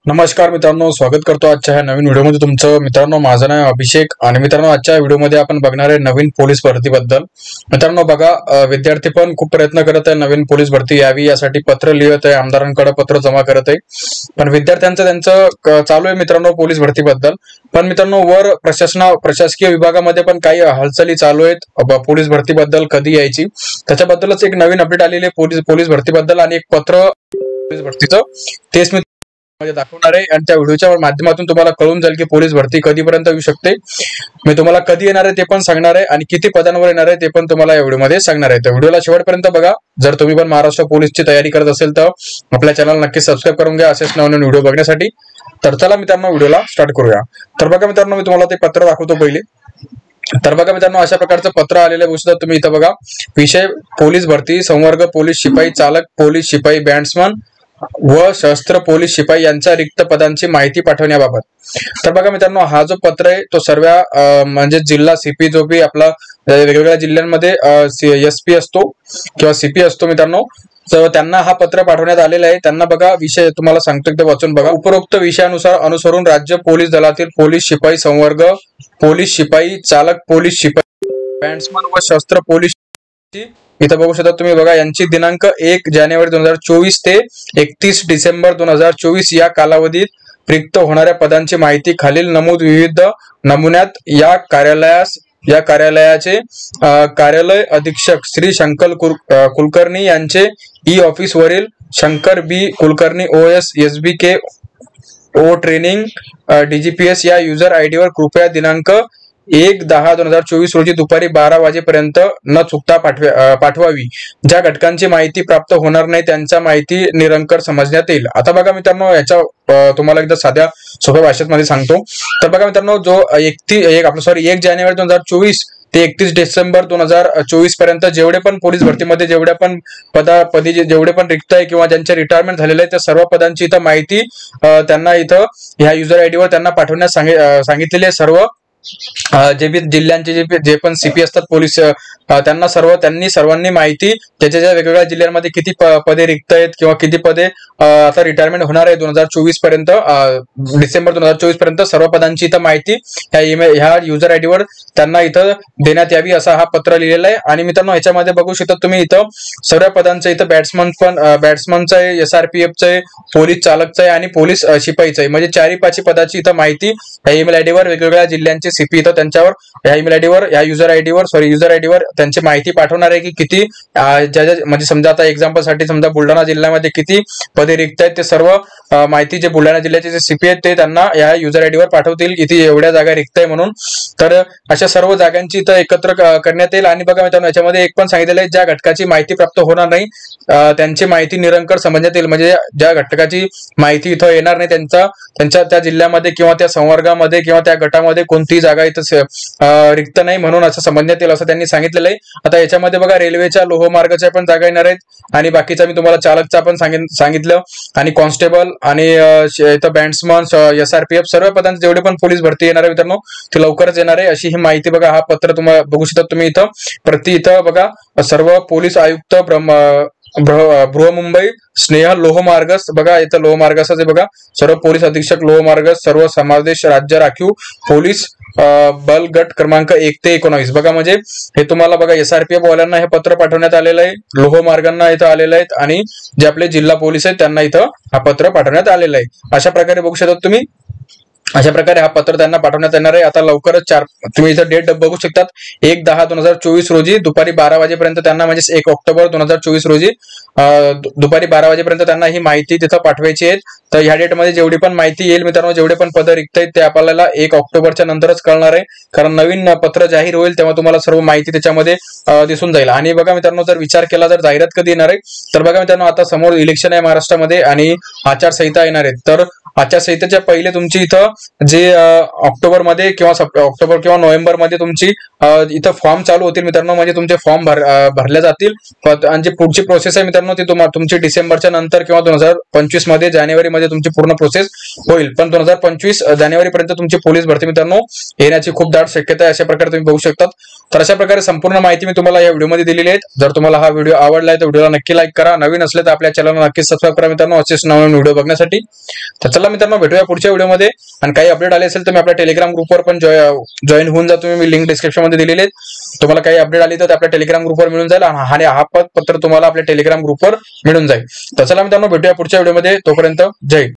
नमस्कार मित्रांनो, स्वागत करतो आजच्या ह्या नवीन व्हिडिओमध्ये तुमचं। मित्रांनो, माझं नाव अभिषेक आणि मित्रांनो आजच्या व्हिडिओमध्ये आपण बघणार आहे नवीन पोलीस भरतीबद्दल। मित्रांनो बघा, विद्यार्थी पण खूप प्रयत्न करत आहे नवीन पोलीस भरती यावी यासाठी पत्र लिहित आहे, आमदारांकडे पत्र जमा करत आहे, पण विद्यार्थ्यांचं त्यांचं चालू आहे मित्रांनो पोलीस भरतीबद्दल। पण मित्रांनो वर प्रशासकीय विभागामध्ये पण काही हालचाली चालू आहेत पोलीस भरतीबद्दल, कधी यायची त्याच्याबद्दलच एक नवीन अपडेट आलेली आहे पोलीस भरतीबद्दल आणि एक पत्र पोलीस भरतीचं तेच मी दाखवणार आहे आणि त्या व्हिडिओच्या माध्यमातून तुम्हाला कळून जाईल की पोलीस भरती कधीपर्यंत येऊ शकते। मी तुम्हाला कधी येणार आहे ते पण सांगणार आहे आणि किती पदांवर येणार आहे ते पण तुम्हाला या व्हिडिओमध्ये सांगणार आहे। तर व्हिडिओला शेवटपर्यंत बघा। जर तुम्ही पण महाराष्ट्र पोलीसची तयारी करत असेल तर आपल्या चॅनल नक्की सबस्क्राईब करून घ्या असेच नवीन व्हिडिओ बघण्यासाठी। तर चला मित्रांनो व्हिडिओला स्टार्ट करूया। तर बघा मित्रांनो, मी तुम्हाला ते पत्र दाखवतो पहिले। तर बघा मित्रांनो, अशा प्रकारचं पत्र आलेलं आहे तुम्ही इथं बघा। विषय पोलीस भरती संवर्ग पोलीस शिपाई चालक पोलीस शिपाई बॅट्समन व शस्त्र पोलीस शिपाई यांच्या रिक्त पदांची माहिती पाठवण्याबाबत। तर बघा मित्रांनो, हा जो पत्र आहे तो सर्व म्हणजे जिल्हा सीपी जो बी आपला वेगवेगळ्या जिल्ह्यांमध्ये एसपी असतो किंवा सीपी असतो मित्रांनो, तर त्यांना हा पत्र पाठवण्यात आलेला आहे। त्यांना बघा विषय तुम्हाला सांगतो एकदा वाचून बघा। उपरोक्त विषयानुसार अनुसरून राज्य पोलीस दलातील पोलीस शिपाई संवर्ग पोलीस शिपाई चालक पोलीस शिपाई बॅट्समन व शस्त्र पोलीस इथं बघू शकता तुम्ही बघा, यांची दिनांक 1 जानेवारी 2024 ते 31 डिसेंबर 2024 या कालावधीत रिक्त होणाऱ्या पदांची माहिती खालील नमूद विविध नमुन्यात या कार्यालयाचे कार्यालय अधीक्षक श्री शंकर कुलकर्णी यांचे ई ऑफिस वरील शंकर बी कुलकर्णी OS SBK ओ ट्रेनिंग DGPS या युजर आयडी वर कृपया दिनांक 1/10/2024 रोजी दुपारी 12 वाजेपर्यंत न चुकता पाठवावी। ज्या घटकांची माहिती प्राप्त होणार नाही त्यांच्या माहिती निरंकर समजण्यात येईल। आता बघा मित्रांनो, याच्या तुम्हाला एकदा साध्या सोप्या भाषेत मध्ये सांगतो। तर बघा मित्रांनो, जो 1 जानेवारी 2024 ते 31 डिसेंबर 2024 पर्यंत जेवढे पण पोलीस भरतीमध्ये जेवढ्या पण पदी जेवढे पण रिक्त आहे किंवा ज्यांचे रिटायरमेंट झालेले आहे त्या सर्व पदांची इथं माहिती त्यांना इथं ह्या युजर आयडी वर त्यांना पाठवण्यास सांगितलेले सर्व जे बी जिल्ह्यांचे जे पण सीपी असतात पोलीस त्यांनी सर्वांनी माहिती त्याच्या वेगवेगळ्या जिल्ह्यांमध्ये किती पदे रिक्त आहेत किंवा किती पदे आता रिटायरमेंट होणार आहे 2024 पर्यंत डिसेंबर 2024 पर्यंत सर्व पदांची इथं माहिती ह्या युजर आयडी वर त्यांना इथं देण्यात यावी असा हा पत्र लिहिलेला आहे। आणि मित्रांनो, ह्याच्यामध्ये बघू शकता तुम्ही इथं सर्व पदांचं इथं बॅट्समनचं आहे, SRPFचं आहे, पोलीस चालकचं आहे आणि पोलीस शिपाईचं आहे, म्हणजे 4-5 पदाची इथं माहिती ह्या ईमेल आयडी वर वेगवेगळ्या जिल्ह्यांचे सीपी इथं त्यांच्यावर ह्या ईमेल आयडी वर युजर आयडी वर त्यांची माहिती पाठवणार आहे की किती म्हणजे समजा आता एक्झाम्पल साठी समजा बुलढाणा जिल्ह्यामध्ये किती पदे रिक्त आहेत ते सर्व माहिती जे बुलढाणा जिल्ह्याचे जे सीपी आहेत ते त्यांना या युजर आयडी वर पाठवतील किती एवढ्या जागा रिक्त आहे म्हणून। तर अशा सर्व जागांची इथं एकत्र करण्यात येईल। आणि बघा मित्रांनो, याच्यामध्ये एक पण सांगितलेलं आहे ज्या घटकाची माहिती प्राप्त होणार नाही त्यांची माहिती निरंकर समजण्यात येईल, म्हणजे ज्या घटकाची माहिती इथं येणार नाही त्यांच्या त्या जिल्ह्यामध्ये किंवा त्या संवर्गामध्ये किंवा त्या गटामध्ये कोणतीही जागा इथं रिक्त नाही म्हणून असं समजण्यात येईल असं त्यांनी सांगितलेलं आहे। आता याच्यामध्ये बघा रेल्वेच्या लोहमार्गाच्या पण जागा येणार आहेत आणि बाकीचा मी तुम्हाला चालकचा पण सांगितलं आणि कॉन्स्टेबल आणि इथं बॅट्समन SRPF सर्व पदांचे जेवढे पण पोलीस भरती येणार आहे मित्रांनो ते लवकरच येणार आहे अशी ही माहिती बघा हा पत्र तुम्हाला बघू शकता तुम्ही इथं बघा सर्व पोलीस आयुक्त बृहमुंबई स्नेह लोहमार्ग बघा इथं लोहमार्गाचं जे बघा सर्व पोलीस अधीक्षक लोहमार्ग सर्व समादेश राज्य राखीव पोलीस बल गट क्रमांक 1 ते 19 बघा, म्हणजे हे तुम्हाला बघा SRPF वाल्यांना हे पत्र पाठवण्यात आलेलं आहे, लोहमार्गांना इथं आलेलं आहे आणि जे आपले जिल्हा पोलीस आहेत त्यांना इथं हा पत्र पाठवण्यात आलेलं आहे। अशा प्रकारे बघू शकता तुम्ही, अशा प्रकारे हा पत्र त्यांना पाठवण्यात येणार आहे। आता लवकरच तुम्ही इथं डेट बघू शकतात 1/10/2024 रोजी दुपारी 12 वाजेपर्यंत त्यांना, म्हणजे 1 ऑक्टोबर 2024 रोजी दुपारी 12 वाजेपर्यंत त्यांना ही माहिती तिथं पाठवायची आहे। तर ह्या डेटमध्ये जेवढी पण माहिती येईल मित्रांनो, जेवढे पण पद रिक्त आहेत ते आपल्याला 1 ऑक्टोबरच्या नंतरच कळणार आहे, कारण नवीन पत्र जाहीर होईल तेव्हा तुम्हाला सर्व माहिती त्याच्यामध्ये दिसून जाईल। आणि बघा मित्रांनो, जर विचार केला जर जाहिरात कधी येणार आहे तर बघा मित्रांनो, आता समोर इलेक्शन आहे महाराष्ट्रामध्ये आणि आचारसंहिता येणार आहे। तर आचारसंहितेच्या पहिले तुमची इथं जे ऑक्टोबर किंवा नोव्हेंबर मध्ये तुमची इथं फॉर्म चालू होतील मित्रांनो, म्हणजे तुमचे फॉर्म भरले जातील आणि जी पुढची प्रोसेस आहे मित्रांनो ती तुमची डिसेंबरच्या नंतर किंवा 2025 मध्ये जानेवारी मध्ये तुमची पूर्ण प्रोसेस होईल, पण 2025 जानेवारी पर्यंत तुमची पोलीस भरती मित्रांनो येण्याची खूप दाट शक्यता आहे, अशा प्रकारे तुम्ही बघू शकता। तर अशा प्रकारे संपूर्ण माहिती मी तुम्हाला या व्हिडिओमध्ये दिलेली आहे। जर तुम्हाला हा व्हिडिओ आवडला तर व्हिडिओला नक्की लाईक करा, नवीन असले तर आपल्या चॅनलला नक्की सबस्क्राईब करा मित्रांनो असेच नवीन व्हिडिओ बघण्यासाठी। तर चला चला मित्रांनो, भेटूया पुढच्या व्हिडिओमध्ये. आणि काही अपडेट आले असेल तर मी आपल्या टेलिग्राम ग्रुपवर पण जॉईन होऊन जा तुम्ही. मी लिंक डिस्क्रिप्शन मध्ये दिलेली आहे. तुम्हाला काही अपडेट आली तर आपल्या टेलिग्राम ग्रुपवर मिळून जाईल आणि हा पत्र तुम्हाला आपल्या टेलिग्राम ग्रुपवर मिळून जाईल. तर चला मित्रांनो, भेटूया पुढच्या व्हिडिओमध्ये. तोपर्यंत जय हिंद.